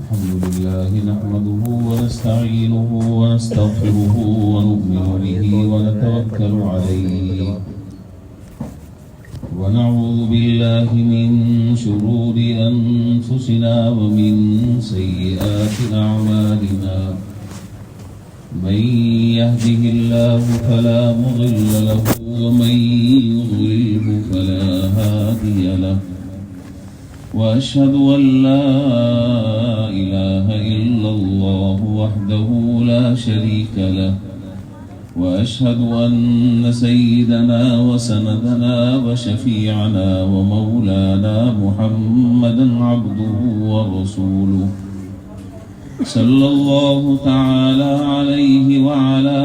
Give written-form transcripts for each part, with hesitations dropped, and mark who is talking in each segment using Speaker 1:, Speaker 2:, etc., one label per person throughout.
Speaker 1: الحمد لله نحمده ونستعينه ونستغفره ونؤمن به ونتوكل عليه ونعوذ بالله من شرور أنفسنا ومن سيئات أعمالنا من يهده الله فلا مضل له ومن يضلله فلا هادي له وأشهد أن لا إله إلا الله وحده لا شريك له وأشهد أن سيدنا وسندنا وشفيعنا ومولانا محمدا عبده ورسوله صلى الله تعالى عليه وعلى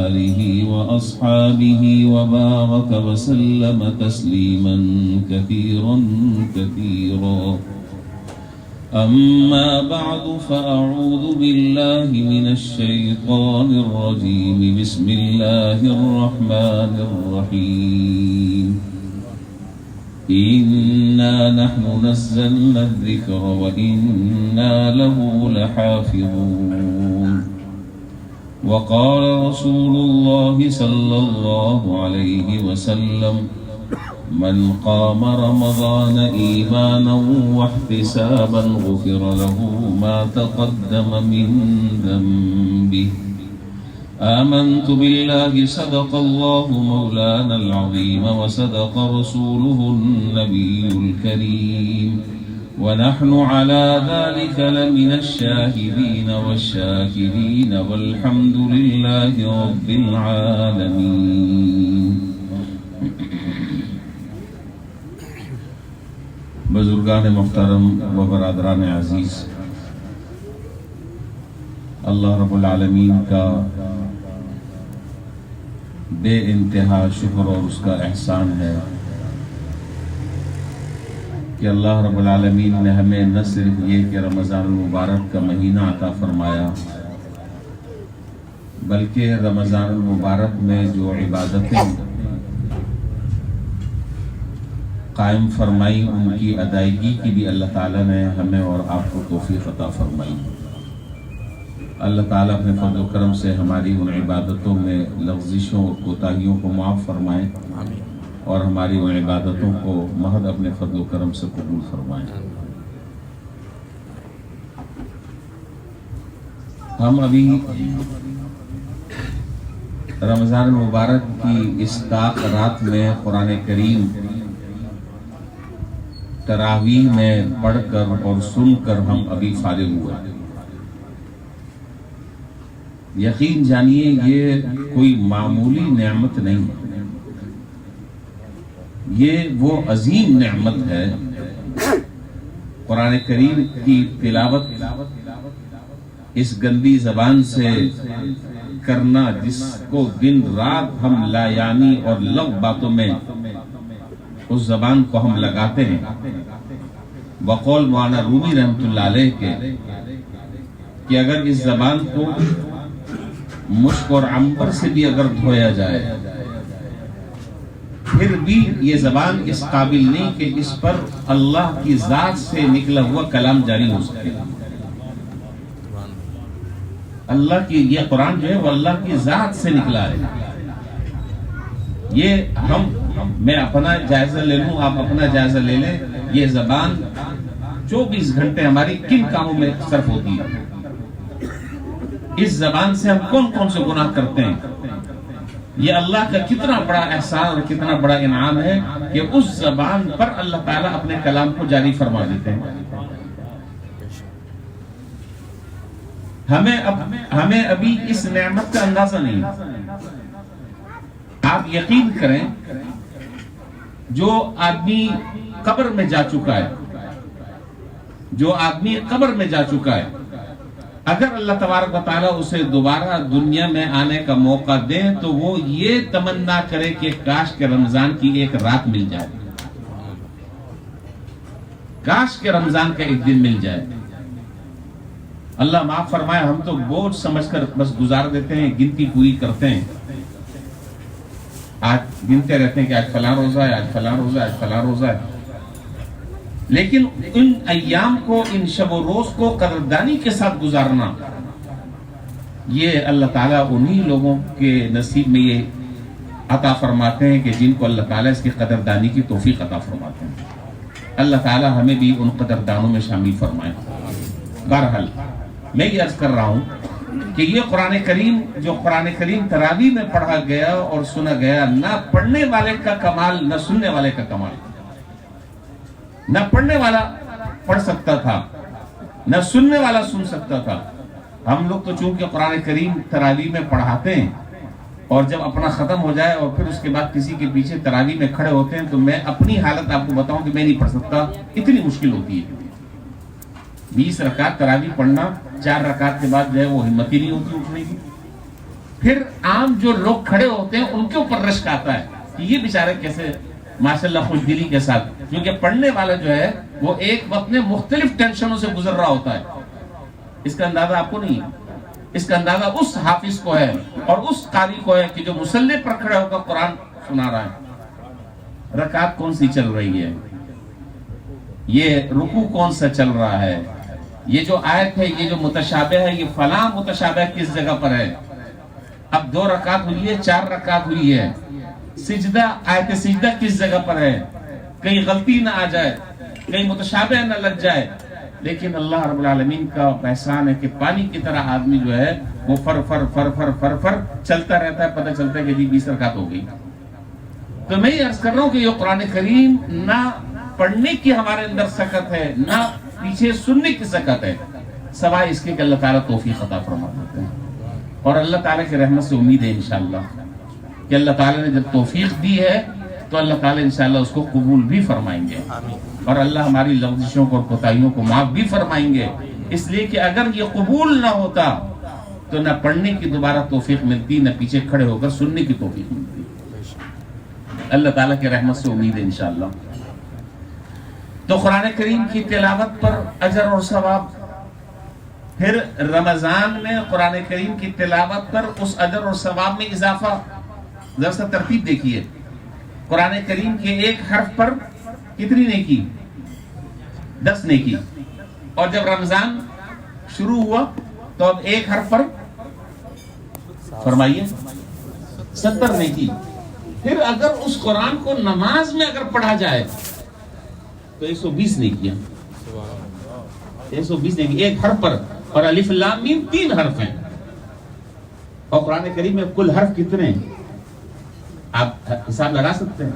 Speaker 1: آله وأصحابه وبارك وسلم تسليما كثيرا كثيرا أما بعد فأعوذ بالله من الشيطان الرجيم بسم الله الرحمن الرحيم إنا نحن نزلنا الذكر وإنا له لحافظون وقال رسول الله صلى الله عليه وسلم من قام رمضان إيمانا واحتسابا غفر له ما تقدم من ذنبه آمنت بالله صدق الله مولانا العظيم وصدق رسوله النبي الكريم ونحن على ذلك لمن الشاهدين والشاكرين والحمد لله رب العالمين. بزرگان محترم و برادران عزیز، اللہ رب العالمین کا بے انتہا شکر اور اس کا احسان ہے کہ اللہ رب العالمین نے ہمیں نہ صرف یہ کہ رمضان المبارک کا مہینہ عطا فرمایا، بلکہ رمضان المبارک میں جو عبادتیں قائم فرمائی ان کی ادائیگی کی بھی اللہ تعالیٰ نے ہمیں اور آپ کو توفیق عطا فرمائی. اللہ تعالیٰ اپنے فضل و کرم سے ہماری ان عبادتوں میں لغزشوں اور کوتاہیوں کو معاف فرمائیں اور ہماری ان عبادتوں کو محض اپنے فضل و کرم سے قبول فرمائیں. ہم ابھی رمضان المبارک کی اس طاق رات میں قرآن کریم تراویح میں پڑھ کر اور سن کر ہم ابھی فارغ ہوئے. یقین جانیے یہ کوئی معمولی نعمت نہیں، یہ وہ عظیم نعمت ہے. قرآن کریم کی تلاوت اس گندی زبان سے کرنا جس کو دن رات ہم لا یعنی اور لغو باتوں میں اس زبان کو ہم لگاتے ہیں. بقول مولانا رومی رحمۃ اللہ علیہ کے کہ اگر اس زبان کو مشک اور عنبر سے بھی اگر دھویا جائے پھر بھی یہ زبان اس قابل نہیں کہ اس پر اللہ کی ذات سے نکلا ہوا کلام جاری ہو سکے. اللہ کی یہ قرآن جو ہے وہ اللہ کی ذات سے نکلا ہے. یہ میں اپنا جائزہ لے لوں، آپ اپنا جائزہ لے لیں، یہ زبان 24 گھنٹے ہماری کن کاموں میں صرف ہوتی ہے. اس زبان سے ہم کون کون سے گناہ کرتے ہیں. یہ اللہ کا کتنا بڑا احسان اور کتنا بڑا انعام ہے کہ اس زبان پر اللہ تعالیٰ اپنے کلام کو جاری فرما دیتے ہیں. ہمیں ابھی اس نعمت کا اندازہ نہیں. آپ یقین کریں جو آدمی قبر میں جا چکا ہے، اگر اللہ تبارک و تعالیٰ اسے دوبارہ دنیا میں آنے کا موقع دے تو وہ یہ تمنا کرے کہ کاش کہ رمضان کی ایک رات مل جائے، کاش کہ رمضان کا ایک دن مل جائے. اللہ معاف فرمائے، ہم تو بوجھ سمجھ کر بس گزار دیتے ہیں، گنتی پوری کرتے ہیں. آج گنتے رہتے ہیں کہ آج فلاں روزہ ہے، آج فلاں روزہ ہے، آج فلاں روزہ ہے. لیکن ان ایام کو، ان شب و روز کو قدردانی کے ساتھ گزارنا، یہ اللہ تعالیٰ انہی لوگوں کے نصیب میں یہ عطا فرماتے ہیں کہ جن کو اللہ تعالیٰ اس کی قدردانی کی توفیق عطا فرماتے ہیں۔ اللہ تعالیٰ ہمیں بھی ان قدردانوں میں شامل فرمائے۔ بہرحال میں یہ عرض کر رہا ہوں کہ یہ قرآن کریم، جو قرآن کریم تراویح میں پڑھا گیا اور سنا گیا، نہ پڑھنے والے کا کمال نہ سننے والے کا کمال۔ نہ پڑھنے والا پڑھ سکتا تھا، نہ سننے والا سن سکتا تھا۔ ہم لوگ تو چونکہ قرآن کریم تراویح میں پڑھاتے ہیں، اور جب اپنا ختم ہو جائے اور پھر اس کے بعد کسی کے پیچھے تراویح میں کھڑے ہوتے ہیں، تو میں اپنی حالت آپ کو بتاؤں کہ میں نہیں پڑھ سکتا، اتنی مشکل ہوتی ہے۔ 20 رکعت تراویح پڑھنا، 4 رکعت کے بعد جو ہے وہ ہمت ہی نہیں ہوتی اٹھنے کی۔ پھر عام جو لوگ کھڑے ہوتے ہیں ان کے اوپر رشک آتا ہے کہ یہ بیچارے کیسے ماشاءاللہ خوش دلی کے ساتھ، کیونکہ پڑھنے والا جو ہے وہ ایک وقت میں مختلف ٹینشنوں سے گزر رہا ہوتا ہے۔ اس کا اندازہ آپ کو نہیں ہے، اس کا اندازہ اس حافظ کو ہے اور اس قاری کو ہے کہ جو مصلی پر کھڑے ہو کر قرآن سنا رہا ہے۔ رکعت کون سی چل رہی ہے، یہ رکوع کون سا چل رہا ہے، یہ جو آیت ہے، یہ جو متشابہ ہے، یہ فلاں متشابہ کس جگہ پر ہے۔ اب 2 رکعت ہوئی ہے، 4 رکعت ہوئی ہے، سجدہ، آیت سجدہ کس جگہ پر ہے، کہیں غلطی نہ آ جائے، کہیں متشابہ نہ لگ جائے۔ لیکن اللہ رب العالمین کا احسان ہے کہ پانی کی طرح آدمی جو ہے وہ فر فر فر فر فر فر چلتا رہتا ہے، پتہ چلتا ہے کہ جی 20 رکعت ہو گئی۔ تو میں یہ عرض کر رہا ہوں کہ یہ قرآن کریم نہ پڑھنے کی ہمارے اندر سکت ہے، نہ پیچھے سننے کی سکت ہے، سوائے اس کے کہ اللہ تعالیٰ توفیق عطا فرما دیتے ہیں۔ اور اللہ تعالیٰ کی رحمت سے امید ہے انشاءاللہ کہ اللہ تعالیٰ نے جب توفیق دی ہے تو اللہ تعالیٰ انشاءاللہ اس کو قبول بھی فرمائیں گے، اور اللہ ہماری لغزشوں کو اور کوتاہیوں کو معاف بھی فرمائیں گے، اس لیے کہ اگر یہ قبول نہ ہوتا تو نہ پڑھنے کی دوبارہ توفیق ملتی، نہ پیچھے کھڑے ہو کر سننے کی توفیق ملتی۔ اللہ تعالیٰ کی رحمت سے امید ہے انشاءاللہ۔ تو قرآن کریم کی تلاوت پر اجر اور ثواب، پھر رمضان میں قرآن کریم کی تلاوت پر اس اجر اور ثواب میں اضافہ۔ ذرا سا ترتیب دیکھیے، قرآن کریم کے ایک حرف پر کتنی نیکی؟ 10 نیکی۔ اور جب رمضان شروع ہوا تو اب ایک حرف پر فرمائیے 70 نیکی۔ پھر اگر اس قرآن کو نماز میں اگر پڑھا جائے تو 120 نیکیاں، 120 نیکی ایک حرف پر۔ اور الف لام میم 3 حرف ہیں، اور قرآن کریم میں کل حرف کتنے ہیں آپ حساب لگا سکتے ہیں؟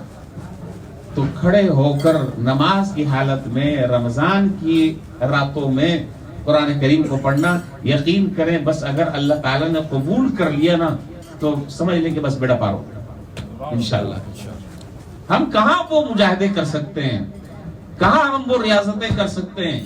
Speaker 1: تو کھڑے ہو کر نماز کی حالت میں رمضان کی راتوں میں قرآن کریم کو پڑھنا، یقین کریں بس اگر اللہ تعالیٰ نے قبول کر لیا نا تو سمجھ لیں کہ بس بیڑا پار ہو انشاءاللہ۔ ہم کہاں وہ مجاہدے کر سکتے ہیں، کہاں ہم وہ ریاضتیں کر سکتے ہیں،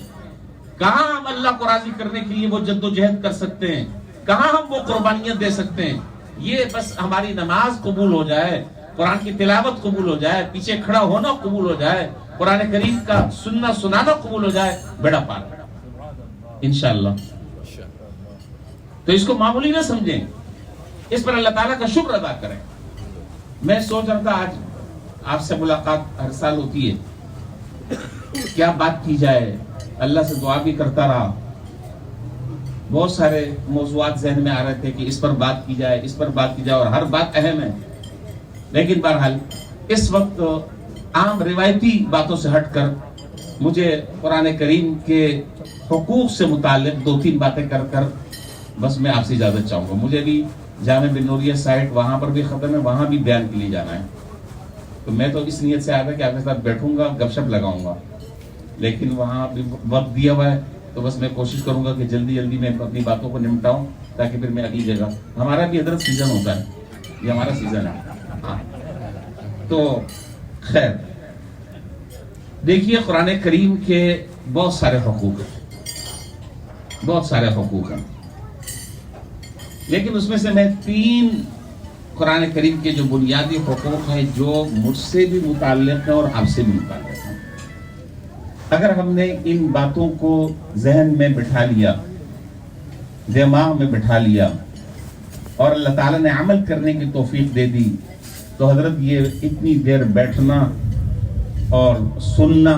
Speaker 1: کہاں ہم اللہ کو راضی کرنے کے لیے وہ جد و جہد کر سکتے ہیں، کہاں ہم وہ قربانیاں دے سکتے ہیں۔ یہ بس ہماری نماز قبول ہو جائے، قرآن کی تلاوت قبول ہو جائے، پیچھے کھڑا ہونا قبول ہو جائے، قرآن کریم کا سننا سنانا قبول ہو جائے، بیڑا پار انشاءاللہ۔ تو اس کو معمولی نہ سمجھیں، اس پر اللہ تعالیٰ کا شکر ادا کریں۔ میں سوچ رہا تھا آج آپ سے ملاقات ہر سال ہوتی ہے، کیا بات کی جائے، اللہ سے دعا بھی کرتا رہا، بہت سارے موضوعات ذہن میں آ رہے تھے کہ اس پر بات کی جائے، اس پر بات کی جائے، اور ہر بات اہم ہے۔ لیکن بہرحال اس وقت عام روایتی باتوں سے ہٹ کر مجھے قرآن کریم کے حقوق سے متعلق 2-3 باتیں کر کر بس میں آپ سے اجازت چاہوں گا۔ مجھے بھی جامع بن نوریہ سائٹ وہاں پر بھی ختم ہے، وہاں بھی بیان کے لیے جانا ہے، تو میں تو اس نیت سے آیا تھا کہ آپ کے ساتھ بیٹھوں گا، گپ شپ لگاؤں گا، لیکن وہاں بھی وقت دیا ہوا ہے، تو بس میں کوشش کروں گا کہ جلدی جلدی میں اپنی باتوں کو نمٹاؤں تاکہ پھر میں اگلی جگہ، ہمارا بھی حضرت سیزن ہوتا ہے، یہ ہمارا سیزن ہے۔ تو خیر دیکھیے، قرآن کریم کے بہت سارے حقوق ہیں، بہت سارے حقوق ہیں، لیکن اس میں سے میں 3 قرآن کریم کے جو بنیادی حقوق ہیں جو مجھ سے بھی متعلق ہیں اور آپ سے بھی متعلق ہیں، اگر ہم نے ان باتوں کو ذہن میں بٹھا لیا، دماغ میں بٹھا لیا، اور اللہ تعالیٰ نے عمل کرنے کی توفیق دے دی، تو حضرت یہ اتنی دیر بیٹھنا اور سننا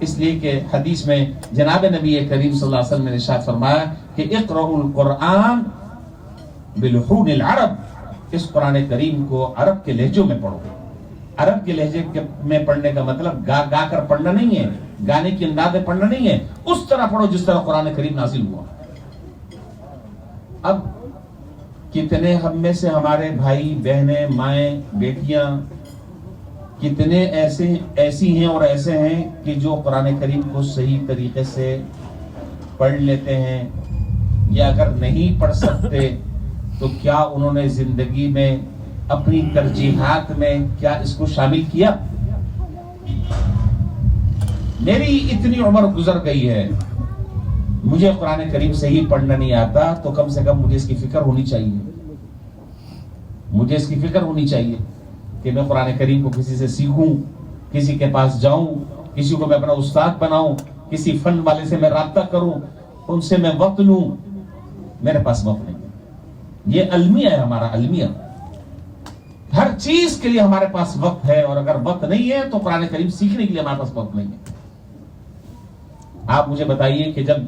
Speaker 1: اس لیے کہ حدیث میں جناب نبی کریم صلی اللہ علیہ وسلم نے ارشاد فرمایا کہ اقرؤوا القرآن بلحون العرب، اس قرآن کریم کو عرب کے لہجوں میں پڑھو۔ عرب کے لہجے میں پڑھنے کا مطلب گا گا کر پڑھنا نہیں ہے، گانے کی انداز میں پڑھنا نہیں ہے، اس طرح پڑھو جس طرح قرآن کریم نازل ہوا۔ اب کتنے ہم میں سے ہمارے بھائی بہنیں مائیں بیٹیاں کتنے ایسی ہیں اور ایسے ہیں کہ جو قرآن کریم کو صحیح طریقے سے پڑھ لیتے ہیں، یا اگر نہیں پڑھ سکتے تو کیا انہوں نے زندگی میں اپنی ترجیحات میں کیا اس کو شامل کیا؟ میری اتنی عمر گزر گئی ہے، مجھے قرآن کریم صحیح پڑھنا نہیں آتا، تو کم سے کم مجھے اس کی فکر ہونی چاہیے، مجھے اس کی فکر ہونی چاہیے کہ میں قرآن کریم کو کسی سے سیکھوں، کسی کے پاس جاؤں، کسی کو میں اپنا استاد بناؤں، کسی فن والے سے میں رابطہ کروں، ان سے میں وقت لوں۔ میرے پاس وقت نہیں ہے، یہ المیہ ہے ہمارا، المیہ۔ ہر چیز کے لیے ہمارے پاس وقت ہے، اور اگر وقت نہیں ہے تو قرآن کریم سیکھنے کے لیے ہمارے پاس وقت نہیں ہے۔ آپ مجھے بتائیے کہ جب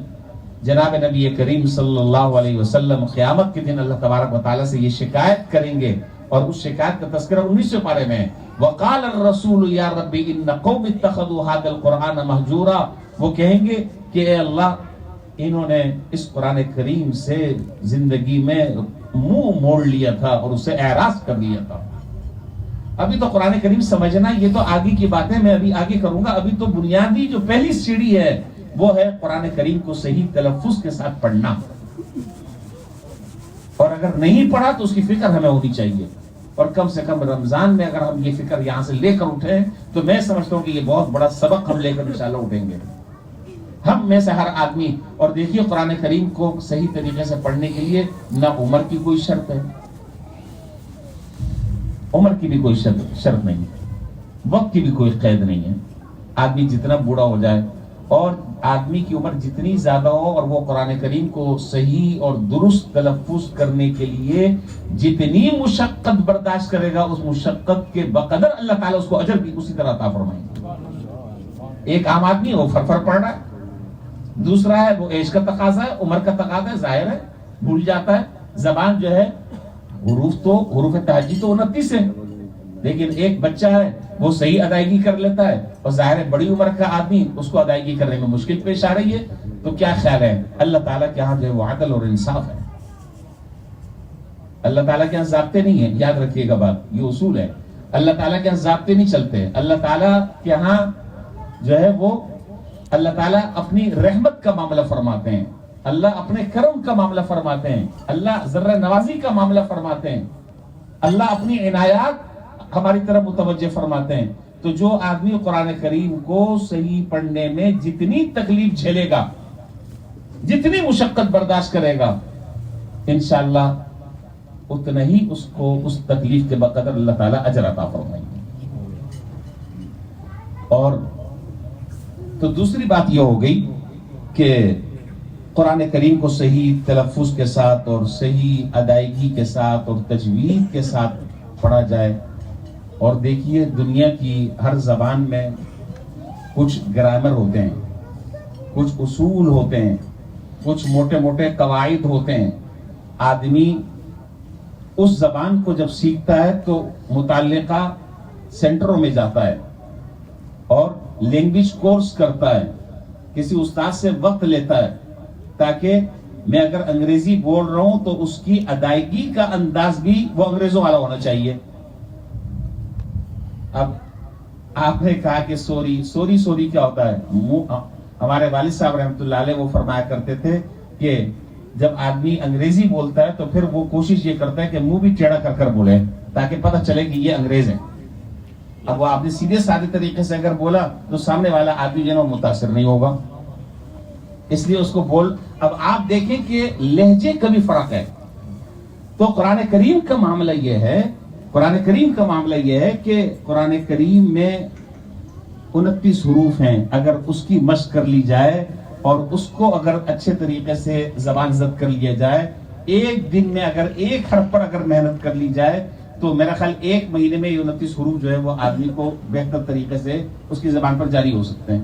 Speaker 1: جناب نبی کریم صلی اللہ علیہ وسلم قیامت کے دن اللہ تبارک و تعالیٰ سے یہ شکایت کریں گے، اور اس شکایت کا تذکرہ 19 پارے میں ہے، وَقَالَ الرَّسُولُ يَا رَبِّ إِنَّ قَوْمِ اتَّخَذُوا هَذَا الْقُرْآنَ مَهْجُورًا، وہ کہیں گے کہ اے اللہ، انہوں نے اس قرآن کریم سے زندگی میں منہ موڑ لیا تھا اور اسے اعراض کر لیا تھا۔ ابھی تو قرآن کریم سمجھنا یہ تو آگے کی باتیں میں ابھی آگے کروں گا، ابھی تو بنیادی جو پہلی سیڑھی ہے وہ ہے قرآن کریم کو صحیح تلفظ کے ساتھ پڑھنا، اور اگر نہیں پڑھا تو اس کی فکر ہمیں ہونی چاہیے، اور کم سے کم رمضان میں اگر ہم یہ فکر یہاں سے لے کر اٹھیں تو میں سمجھتا ہوں کہ یہ بہت بڑا سبق ہم لے کر انشاءاللہ اٹھیں گے ہم میں سے ہر آدمی۔ اور دیکھیے قرآن کریم کو صحیح طریقے سے پڑھنے کے لیے نہ عمر کی کوئی شرط ہے، عمر کی بھی کوئی شرط نہیں ہے، وقت کی بھی کوئی قید نہیں ہے۔ آدمی جتنا بوڑھا ہو جائے اور آدمی کی عمر جتنی زیادہ ہو اور وہ قرآن کریم کو صحیح اور درست تلفظ کرنے کے لیے جتنی مشقت برداشت کرے گا، اس مشقت کے بقدر اللہ تعالیٰ اس کو اجر بھی اسی طرح عطا فرمائیں گے۔ ایک عام آدمی وہ فر پڑھ رہا ہے، دوسرا ہے وہ عیش کا تقاضا ہے، عمر کا تقاضا ہے، ظاہر ہے بھول جاتا ہے۔ زبان جو ہے حروف تہجی تو 29 ہے، لیکن ایک بچہ ہے وہ صحیح ادائیگی کر لیتا ہے، اور ظاہر ہے بڑی عمر کا آدمی اس کو ادائیگی کرنے میں مشکل پیش آ رہی ہے۔ تو کیا خیال ہے؟ اللہ تعالیٰ کے ہاں جو ہے وہ عدل اور انصاف ہے، اللہ تعالیٰ کے ہاں ضابطے نہیں ہیں، یاد رکھیے گا بات، یہ اصول ہے۔ اللہ تعالیٰ کے ہاں ضابطے نہیں چلتے، اللہ تعالیٰ کے ہاں جو ہے وہ اللہ تعالیٰ اپنی رحمت کا معاملہ فرماتے ہیں، اللہ اپنے کرم کا معاملہ فرماتے ہیں، اللہ ذرہ نوازی کا معاملہ فرماتے ہیں، اللہ اپنی عنایات ہماری طرف متوجہ فرماتے ہیں۔ تو جو آدمی قرآن کریم کو صحیح پڑھنے میں جتنی تکلیف جھیلے گا، جتنی مشقت برداشت کرے گا، انشاءاللہ اتنا ہی اس کو اس تکلیف کے بقدر اللہ تعالیٰ اجر عطا فرمائیں گے۔ اور تو دوسری بات یہ ہو گئی کہ قرآن کریم کو صحیح تلفظ کے ساتھ اور صحیح ادائیگی کے ساتھ اور تجوید کے ساتھ پڑھا جائے۔ اور دیکھیے دنیا کی ہر زبان میں کچھ گرامر ہوتے ہیں، کچھ اصول ہوتے ہیں، کچھ موٹے موٹے قواعد ہوتے ہیں۔ آدمی اس زبان کو جب سیکھتا ہے تو متعلقہ سینٹروں میں جاتا ہے اور لینگویج کورس کرتا ہے، کسی استاد سے وقت لیتا ہے تاکہ میں اگر انگریزی بول رہا ہوں تو اس کی ادائیگی کا انداز بھی وہ انگریزوں والا ہونا چاہیے۔ اب آپ نے کہا کہ سوری کیا ہوتا ہے؟ ہمارے والد صاحب رحمۃ اللہ علیہ وہ فرمایا کرتے تھے کہ جب آدمی انگریزی بولتا ہے تو پھر وہ کوشش یہ کرتا ہے کہ منہ بھی ٹیڑھا کر بولے تاکہ پتہ چلے کہ یہ انگریز ہیں۔ اب وہ آپ نے سیدھے سادے طریقے سے اگر بولا تو سامنے والا آدمی جو ہے متاثر نہیں ہوگا، اس لیے اس کو اب آپ دیکھیں کہ لہجے کا بھی فرق ہے۔ تو قرآن کریم کا معاملہ یہ ہے، قرآن کریم کا معاملہ یہ ہے کہ قرآن کریم میں 29 حروف ہیں، اگر اس کی مشق کر لی جائے اور اس کو اگر اچھے طریقے سے زبان زد کر لیا جائے، ایک دن میں اگر ایک حرف پر اگر محنت کر لی جائے تو میرا خیال ایک مہینے میں 29 حروف جو ہے وہ آدمی کو بہتر طریقے سے اس کی زبان پر جاری ہو سکتے ہیں۔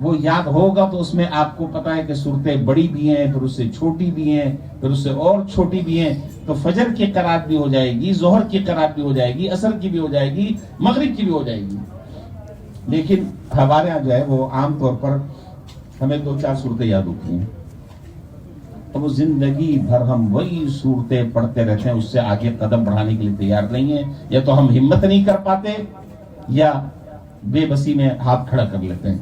Speaker 2: وہ یاد ہوگا تو اس میں آپ کو پتا ہے کہ صورتیں بڑی بھی ہیں، پھر اس سے چھوٹی بھی ہیں، پھر اس سے اور چھوٹی بھی ہیں، تو فجر کی قرات بھی ہو جائے گی، ظہر کی قرات بھی ہو جائے گی، عصر کی بھی ہو جائے گی، مغرب کی بھی ہو جائے گی. لیکن ہمارے یہاں جو ہے وہ عام طور پر ہمیں 2-4 صورتیں یاد ہوتی ہیں، تو وہ زندگی بھر ہم وہی صورتیں پڑھتے رہتے ہیں، اس سے آگے قدم بڑھانے کے لیے تیار نہیں ہیں. یا تو ہم ہمت نہیں کر پاتے یا بے بسی میں ہاتھ کھڑا کر لیتے ہیں.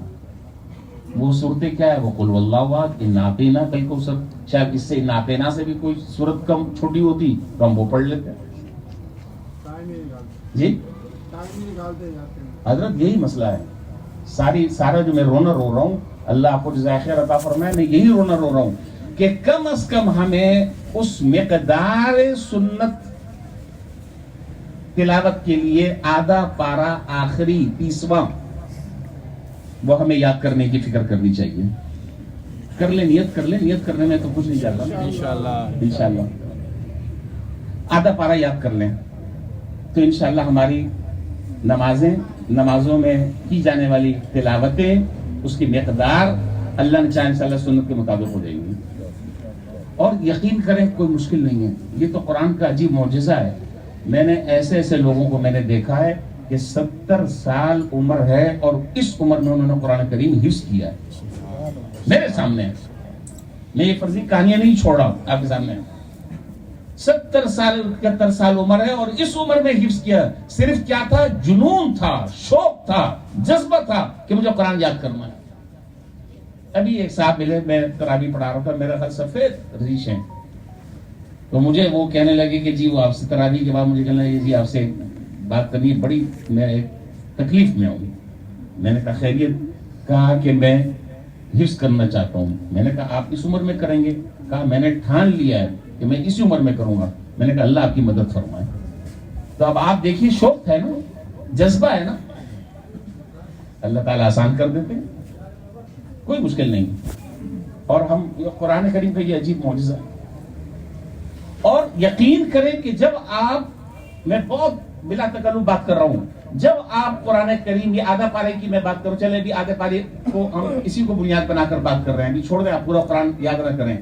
Speaker 2: وہ صورتیں کیا ہے؟ وہ قل واللہ احد، انا اعطیناک الکوثر. شاید اس سے انا اعطینا سے بھی کوئی صورت کم چھوٹی ہوتی تو ہم وہ پڑھ لیتے. جی حضرت یہی مسئلہ ہے. سارا جو میں رونا رو رہا ہوں، اللہ آپ کو جزائے خیر عطا فرمائے، میں یہی رونا رو رہا ہوں کہ کم از کم ہمیں اس مقدار سنت تلاوت کے لیے آدھا پارا آخری 30واں وہ ہمیں یاد کرنے کی فکر کرنی چاہیے. کر لیں، نیت کر لیں. نیت کرنے میں تو کچھ نہیں جاتا انشاءاللہ. آدھا پارا یاد کر لیں تو انشاءاللہ ہماری نمازوں میں کی جانے والی تلاوتیں، اس کی مقدار اللہ نے چاہے انشاءاللہ سنت کے مطابق ہو جائیں گی. اور یقین کریں کوئی مشکل نہیں ہے، یہ تو قرآن کا عجیب معجزہ ہے. میں نے ایسے لوگوں کو میں نے دیکھا ہے کہ 70 سال عمر ہے اور اس عمر میں انہوں نے قرآن کریم حفظ کیا ہے میرے سامنے. میں یہ فرضی کہانیاں نہیں چھوڑ رہا ہوں آپ کے سامنے. 70 سال 71 سال عمر ہے اور اس عمر میں حفظ کیا. صرف کیا تھا؟ جنون تھا، شوق تھا، جذبہ تھا کہ مجھے قرآن یاد کرنا ہے. ابھی ایک صاحب ملے، میں تراویح پڑھا رہا تھا، میرا خیال سفید ریش ہیں، تو مجھے وہ کہنے لگے کہ جی وہ آپ سے تراویح کے بعد مجھے کہنے لگے جی آپ سے بات کرنی ہے، بڑی میں ایک تکلیف میں ہوں. میں نے کہا خیریت؟ کہا کہ میں حفظ کرنا چاہتا ہوں. میں نے کہا آپ اس عمر میں کریں گے؟ کہا میں نے ٹھان لیا ہے کہ میں اسی عمر میں کروں گا. میں نے کہا اللہ آپ کی مدد فرمائے. تو اب آپ دیکھیے، شوق ہے نا، جذبہ ہے نا، اللہ تعالیٰ آسان کر دیتے ہیں، کوئی مشکل نہیں. اور ہم قرآن کریم کا یہ عجیب معجزہ ہے. اور یقین کریں کہ جب آپ، میں بہت بلا تکلف بات کر رہا ہوں، جب آپ قرآن کریم یہ آدھا پارے کی میں بات کروں، چلے بھی آدھے پارے کو ہم اسی کو بنیاد بنا کر بات کر رہے ہیں، بھی چھوڑ دیں، آپ پورا قرآن یاد نہ کریں.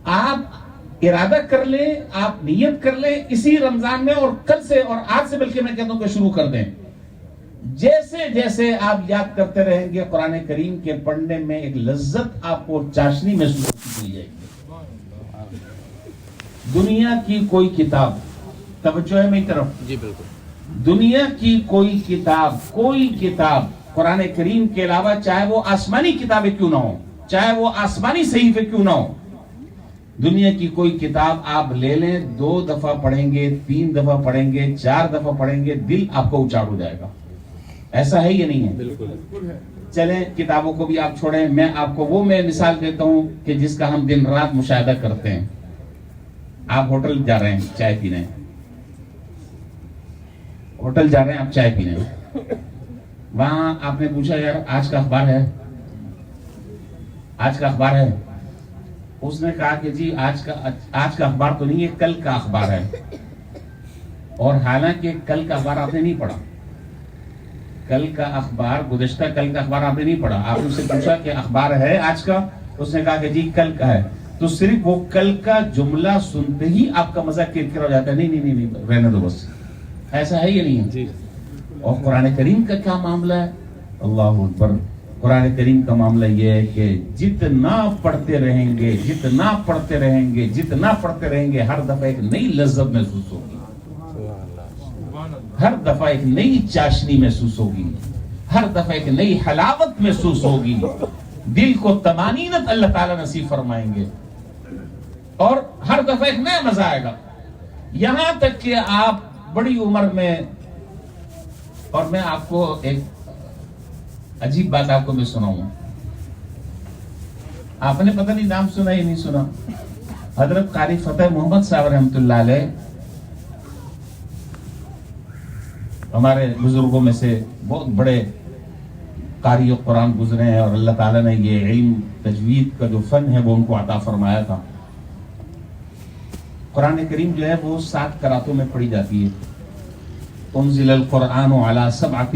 Speaker 2: آپ ارادہ کر لیں، آپ نیت کر لیں اسی رمضان میں، اور کل سے اور آج سے بلکہ میں کہتا ہوں کہ شروع کر دیں. جیسے جیسے آپ یاد کرتے رہیں گے قرآن کریم کے پڑھنے میں ایک لذت آپ کو چاشنی محسوس ہوتی جائے گی. دنیا کی کوئی کتاب، توجہ ہے میری طرف،
Speaker 3: جی بالکل،
Speaker 2: دنیا کی کوئی کتاب قرآن کریم کے علاوہ، چاہے وہ آسمانی کتابیں کیوں نہ ہو، چاہے وہ آسمانی صحیفے کیوں نہ ہو، دنیا کی کوئی کتاب آپ لے لیں، 2 دفعہ پڑھیں گے، 3 دفعہ پڑھیں گے، 4 دفعہ پڑھیں گے، دل آپ کو اچاڑ ہو جائے گا. ایسا ہے یا نہیں ہے؟
Speaker 3: بالکل.
Speaker 2: چلیں کتابوں کو بھی آپ چھوڑیں، میں آپ کو وہ میں مثال دیتا ہوں کہ جس کا ہم دن رات مشاہدہ کرتے ہیں. آپ ہوٹل جا رہے ہیں چائے پینے، ہوٹل جا رہے ہیں آپ چائے پینے، وہاں آپ نے پوچھا یار آج کا اخبار ہے، آج کا اخبار ہے. اس نے کہا کہ جی آج کا اخبار تو نہیں ہے، کل کا اخبار ہے. اور حالانکہ کل کا اخبار آپ نے نہیں پڑھا، کل کا اخبار، گزشتہ کل کا اخبار آپ نے نہیں پڑھا. آپ نے اس سے پوچھا کہ اخبار ہے آج کا؟ اس نے کہا کہ جی کل کا ہے. تو صرف وہ کل کا جملہ سنتے ہی آپ کا مزہ کرکرا ہو جاتا ہے. نہیں رہنے دو بس. ایسا ہے یا نہیں ہے؟
Speaker 3: جی.
Speaker 2: اور قرآن کریم کا کیا معاملہ ہے؟ اللہ اکبر. قرآن کریم کا معاملہ یہ ہے کہ جتنا پڑھتے رہیں گے، جتنا پڑھتے رہیں گے، جتنا پڑھتے رہیں گے، ہر دفعہ ایک نئی لذت محسوس ہوگی، ہر دفعہ ایک نئی چاشنی محسوس ہوگی، ہر دفعہ ایک نئی حلاوت محسوس ہوگی. دل کو طمانینت اللہ تعالیٰ نصیب فرمائیں گے اور ہر دفعہ ایک نیا مزہ آئے گا. یہاں تک کہ آپ بڑی عمر میں، اور میں آپ کو ایک عجیب بات آپ کو میں سناؤں، آپ نے پتہ نہیں نام سنا یا نہیں سنا، حضرت قاری فتح محمد صاحب رحمۃ اللہ علیہ ہمارے بزرگوں میں سے بہت بڑے قاری قرآن گزرے ہیں، اور اللہ تعالیٰ نے یہ علم تجوید کا جو فن ہے وہ ان کو عطا فرمایا تھا. قرآن کریم جو ہے وہ 7 قراتوں میں پڑھی جاتی ہے. انزل القرآن علی 7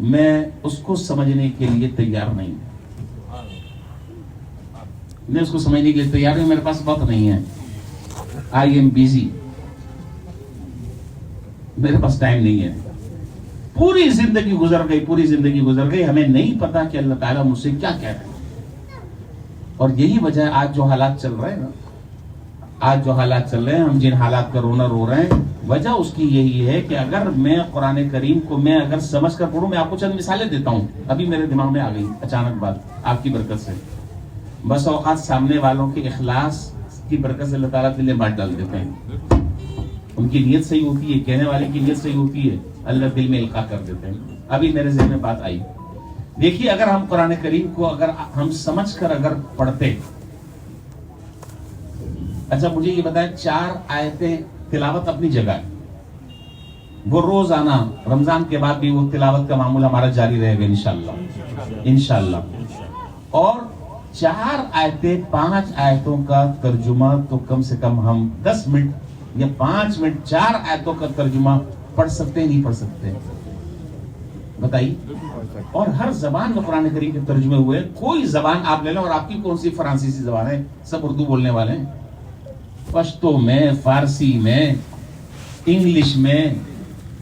Speaker 2: میں اس کو سمجھنے کے لیے تیار نہیں ہوں. میں اس کو سمجھنے کے لیے تیار ہوں. میرے پاس وقت نہیں ہے. I am busy. میرے پاس ٹائم نہیں ہے. پوری زندگی گزر گئی ہمیں نہیں پتا کہ اللہ تعالیٰ مجھ سے کیا کہہ رہے ہیں. اور یہی وجہ ہے آج جو حالات چل رہے ہیں ہم جن حالات کا رونا رو رہے ہیں, وجہ اس کی یہی ہے کہ اگر میں قرآن کریم کو میں اگر سمجھ کر پڑھوں. میں آپ کو چند مثالیں دیتا ہوں, ابھی میرے دماغ میں آ گئی اچانک بات آپ کی برکت سے. بس اوقات سامنے والوں کے اخلاص کی برکت سے اللہ تعالیٰ دل میں بات ڈال دیتے ہیں. ان کی نیت صحیح ہوتی ہے, کہنے والے کی نیت صحیح ہوتی ہے, اللہ دل میں القاء کر دیتے ہیں. ابھی میرے ذہن میں بات آئی. دیکھیے اگر ہم قرآن کریم کو اگر ہم سمجھ کر اگر پڑھتے. اچھا مجھے یہ بتائیں 4 آیتیں تلاوت اپنی جگہ ہے, وہ روزانہ رمضان کے بعد بھی وہ تلاوت کا معمول ہمارا جاری رہے گا انشاءاللہ. اور 4 آیتیں 5 آیتوں کا ترجمہ تو کم سے کم ہم 10 منٹ یا 5 منٹ 4 آیتوں کا ترجمہ پڑھ سکتے نہیں پڑھ سکتے بتائیے. اور ہر زبان میں قرآن کریم کے ترجمے ہوئے. کوئی زبان آپ لے لیں, اور آپ کی کون سی فرانسیسی زبان ہے, سب اردو بولنے والے ہیں. پشتو میں, فارسی میں, انگلش میں,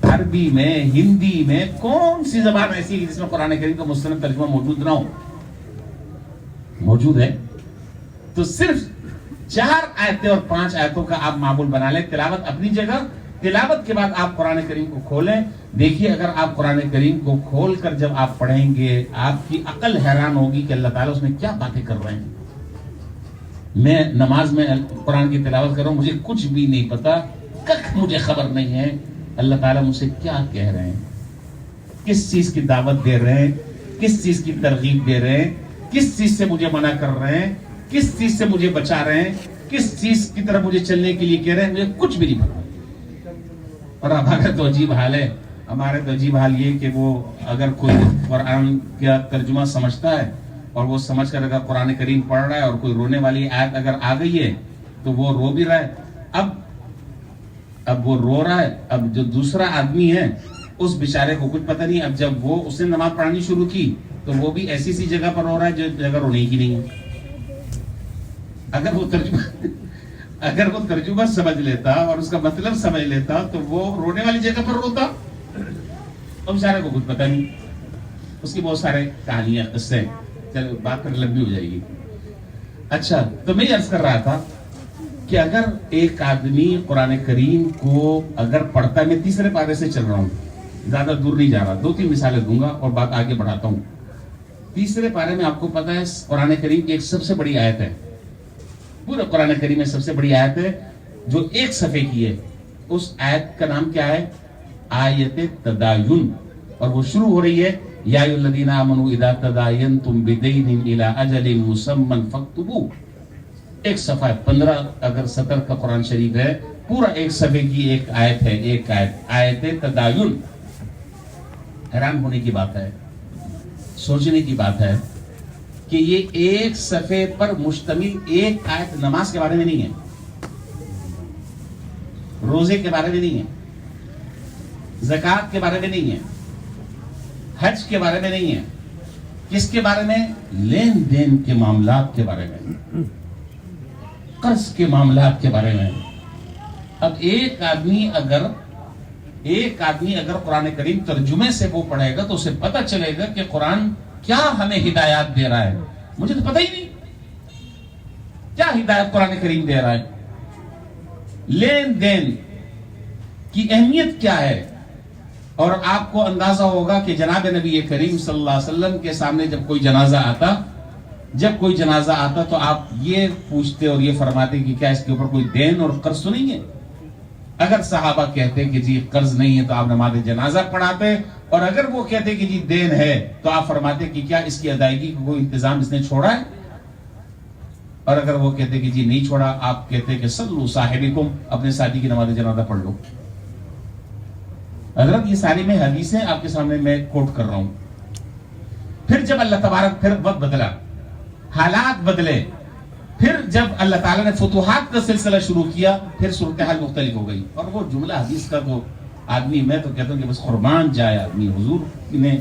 Speaker 2: عربی میں, ہندی میں, کون سی زبان ایسی ہے جس میں قرآن کریم کا مستند ترجمہ موجود نہ ہو؟ موجود ہے. تو صرف 4 آیتیں اور 5 آیتوں کا آپ معمول بنا لیں. تلاوت اپنی جگہ. تلاوت کے بعد آپ قرآن کریم کو کھولیں. دیکھیے اگر آپ قرآن کریم کو کھول کر جب آپ پڑھیں گے, آپ کی عقل حیران ہوگی کہ اللہ تعالیٰ اس میں کیا باتیں کر رہے ہیں. میں نماز میں قرآن کی تلاوت کر رہا ہوں, مجھے کچھ بھی نہیں پتا, کخ مجھے خبر نہیں ہے اللہ تعالیٰ مجھ سے کیا کہہ رہے ہیں, کس چیز کی دعوت دے رہے ہیں, کس چیز کی ترغیب دے رہے ہیں, کس چیز سے مجھے منع کر رہے ہیں, کس چیز سے مجھے بچا رہے ہیں, کس چیز کی طرف مجھے چلنے کے لیے کہہ رہے ہیں, مجھے کچھ بھی نہیں پتا. اور ہمارا تو عجیب حال ہے. ہمارے تو عجیب حال یہ کہ وہ اگر کوئی قرآن کا ترجمہ سمجھتا ہے اور وہ سمجھ کر اگر قرآن کریم پڑھ رہا ہے اور کوئی رونے والی آیت اگر آ گئی ہے تو وہ رو بھی رہا ہے. اب وہ رو رہا ہے. اب جو دوسرا آدمی ہے اس بیچارے کو کچھ پتہ نہیں. اب جب اس نے نماز پڑھانی شروع کی تو وہ بھی ایسی سی جگہ پر رو رہا ہے جو جگہ رونے کی نہیں ہے. اگر وہ ترجمہ سمجھ لیتا اور اس کا مطلب سمجھ لیتا تو وہ رونے والی جگہ پر روتا. اور بیچارے کو کچھ پتہ نہیں. اس کی بہت سارے کہانیاں قصے, چلو بات کر لمبی ہو جائے گی. اچھا تو میں یہ عرض کر رہا تھا کہ اگر ایک آدمی قرآن کریم کو اگر پڑھتا ہے, میں تیسرے پارے سے چل رہا ہوں, زیادہ دور نہیں جا رہا, 2-3 مثالیں دوں گا اور بات آگے بڑھاتا ہوں. تیسرے پارے میں آپ کو پتا ہے قرآن کریم کی ایک سب سے بڑی آیت ہے, پورا قرآن کریم میں سب سے بڑی آیت ہے جو 1 صفحے کی ہے. اس آیت کا نام کیا ہے؟ آیت تداین. اور وہ شروع ہو رہی ہے یا ایھا الذین آمنوا اذا تداینتم بدین الی اجل مسمى فاکتبوہ. 1 صفحہ 15 اگر سطر کا قرآن شریف ہے, پورا 1 صفحے کی ایک آیت ہے. ایک آیت تداین. حیران ہونے کی بات ہے, سوچنے کی بات ہے کہ یہ 1 صفحے پر مشتمل ایک آیت نماز کے بارے میں نہیں ہے, روزے کے بارے میں نہیں ہے, زکوٰۃ کے بارے میں نہیں ہے, حج کے بارے میں نہیں ہے. کس کے بارے میں؟ لین دین کے معاملات کے بارے میں, قرض کے معاملات کے بارے میں. اب ایک آدمی اگر قرآن کریم ترجمے سے وہ پڑھے گا تو اسے پتہ چلے گا کہ قرآن کیا ہمیں ہدایات دے رہا ہے. مجھے تو پتہ ہی نہیں کیا ہدایت قرآن کریم دے رہا ہے. لین دین کی اہمیت کیا ہے. اور آپ کو اندازہ ہوگا کہ جناب نبی کریم صلی اللہ علیہ وسلم کے سامنے جب کوئی جنازہ آتا تو آپ یہ پوچھتے اور یہ فرماتے کہ کیا اس کے اوپر کوئی دین اور قرض تو نہیں ہے. اگر صحابہ کہتے کہ جی قرض نہیں ہے تو آپ نماز جنازہ پڑھاتے, اور اگر وہ کہتے کہ جی دین ہے تو آپ فرماتے کہ کیا اس کی ادائیگی کا کوئی انتظام اس نے چھوڑا ہے. اور اگر وہ کہتے کہ جی نہیں چھوڑا, آپ کہتے کہ صلوا صاحبکم, اپنے ساتھی کی نماز جنازہ پڑھ لو. حضرت یہ ساری میں حدیثیں آپ کے سامنے میں کوٹ کر رہا ہوں. پھر جب اللہ تبارک, پھر وقت بدلا, حالات بدلے, پھر جب اللہ تعالیٰ نے فتوحات کا سلسلہ شروع کیا, پھر صورتحال مختلف ہو گئی. اور وہ جملہ حدیث کا تو آدمی, میں تو کہتا ہوں کہ بس قربان جائے آدمی, حضور نے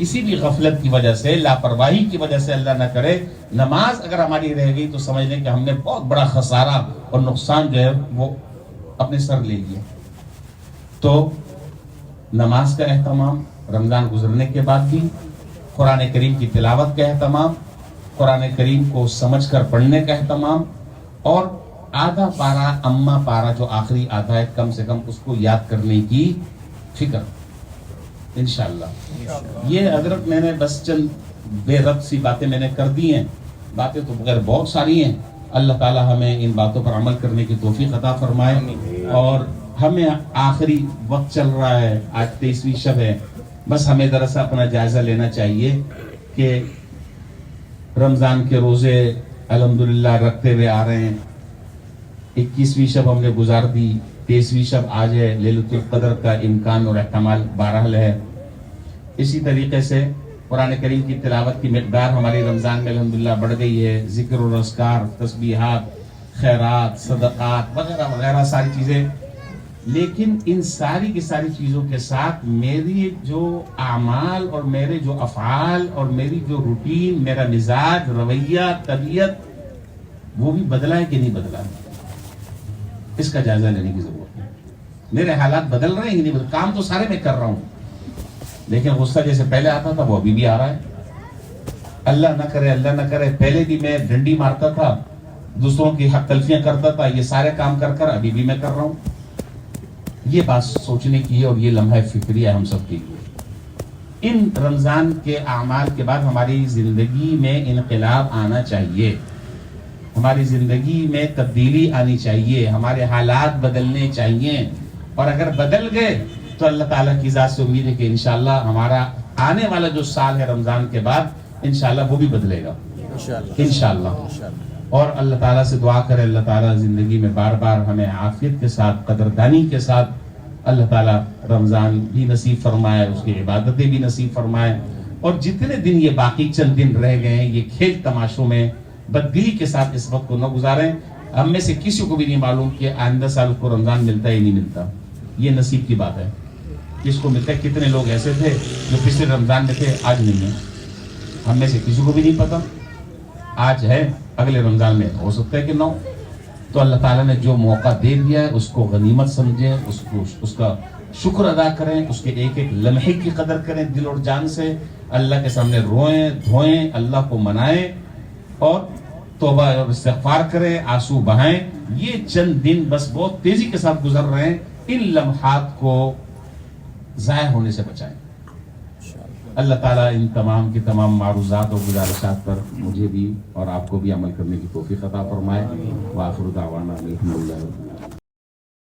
Speaker 2: کسی بھی غفلت کی وجہ سے، لاپرواہی کی وجہ سے اللہ نہ کرے نماز اگر ہماری رہ گئی تو سمجھ لیں کہ ہم نے بہت بڑا خسارہ اور نقصان جو ہے وہ اپنے سر لے لیا۔ تو نماز کا اہتمام رمضان گزرنے کے بعد بھی، قرآن کریم کی تلاوت کا اہتمام، قرآن کریم کو سمجھ کر پڑھنے کا اہتمام، اور آدھا پارہ اما پارہ جو آخری آدھا ہے کم سے کم اس کو یاد کرنے کی فکر انشاءاللہ۔ یہ حضرت میں نے بس چند بے ربط سی باتیں میں نے کر دی ہیں، باتیں تو بغیر بہت ساری ہیں۔ اللہ تعالی ہمیں ان باتوں پر عمل کرنے کی توفیق عطا فرمائے، اور ہمیں آخری وقت چل رہا ہے، آج 23ویں شب ہے، بس ہمیں ذرا سا اپنا جائزہ لینا چاہیے کہ رمضان کے روزے الحمدللہ رکھتے ہوئے آ رہے ہیں، 21ویں شب ہم نے گزار دی، 23ویں شب آج ہے، لیلۃ القدر کا امکان اور احتمال بہرحال ہے۔ اسی طریقے سے قرآن کریم کی تلاوت کی مقدار ہماری رمضان میں الحمدللہ بڑھ گئی ہے، ذکر و اذکار، تسبیحات، خیرات، صدقات وغیرہ وغیرہ ساری چیزیں، لیکن ان ساری کی ساری چیزوں کے ساتھ میری جو اعمال اور میرے جو افعال اور میری جو روٹین، میرا مزاج، رویہ، طبیعت، وہ بھی بدلا ہے کہ نہیں بدلا ہے، اس کا جائزہ لینے کی ضرورت ہے۔ میرے حالات بدل رہے ہیں کہ نہیں بدل، کام تو سارے میں کر رہا ہوں، لیکن غصہ جیسے پہلے آتا تھا وہ ابھی بھی آ رہا ہے۔ اللہ نہ کرے پہلے بھی میں ڈنڈی مارتا تھا، دوسروں کی حق تلفیاں کرتا تھا، یہ سارے کام کر کر ابھی بھی میں کر رہا ہوں۔ یہ بات سوچنے کی ہے اور یہ لمحہ فکری ہے ہم سب کے لیے۔ ان رمضان کے اعمال کے بعد ہماری زندگی میں انقلاب آنا چاہیے، ہماری زندگی میں تبدیلی آنی چاہیے، ہمارے حالات بدلنے چاہیے، اور اگر بدل گئے تو اللہ تعالیٰ کی ذات سے امید ہے کہ انشاءاللہ ہمارا آنے والا جو سال ہے رمضان کے بعد انشاءاللہ وہ بھی بدلے گا انشاءاللہ۔ اور اللہ تعالیٰ سے دعا کرے اللہ تعالیٰ زندگی میں بار بار ہمیں عافیت کے ساتھ، قدردانی کے ساتھ اللہ تعالیٰ رمضان بھی نصیب فرمائے، اس کی عبادتیں بھی نصیب فرمائے، اور جتنے دن یہ باقی چند دن رہ گئے ہیں یہ کھیل تماشوں میں بددلی کے ساتھ اس وقت کو نہ گزاریں۔ ہم میں سے کسی کو بھی نہیں معلوم کہ آئندہ سال کو رمضان ملتا ہے یا نہیں ملتا، یہ نصیب کی بات ہے، کس کو ملتا ہے۔ کتنے لوگ ایسے تھے جو پچھلے رمضان میں تھے، آج نہیں ہیں، ہم میں سے کسی کو بھی نہیں پتا، آج ہے اگلے رمضان میں ہو سکتا ہے کہ نہ ہو۔ تو اللہ تعالیٰ نے جو موقع دے دیا ہے اس کو غنیمت سمجھیں، اس کا شکر ادا کریں، اس کے ایک ایک لمحے کی قدر کریں، دل اور جان سے اللہ کے سامنے روئیں دھوئیں، اللہ کو منائیں اور توبہ اور استغفار کریں، آنسو بہائیں۔ یہ چند دن بس بہت تیزی کے ساتھ گزر رہے ہیں، ان لمحات کو ضائع ہونے سے بچائیں۔ اللہ تعالیٰ ان تمام کی تمام معروضات اور گزارشات پر مجھے بھی اور آپ کو بھی عمل کرنے کی توفیق عطا فرمائے۔ وآخر دعوانا الحمدللہ۔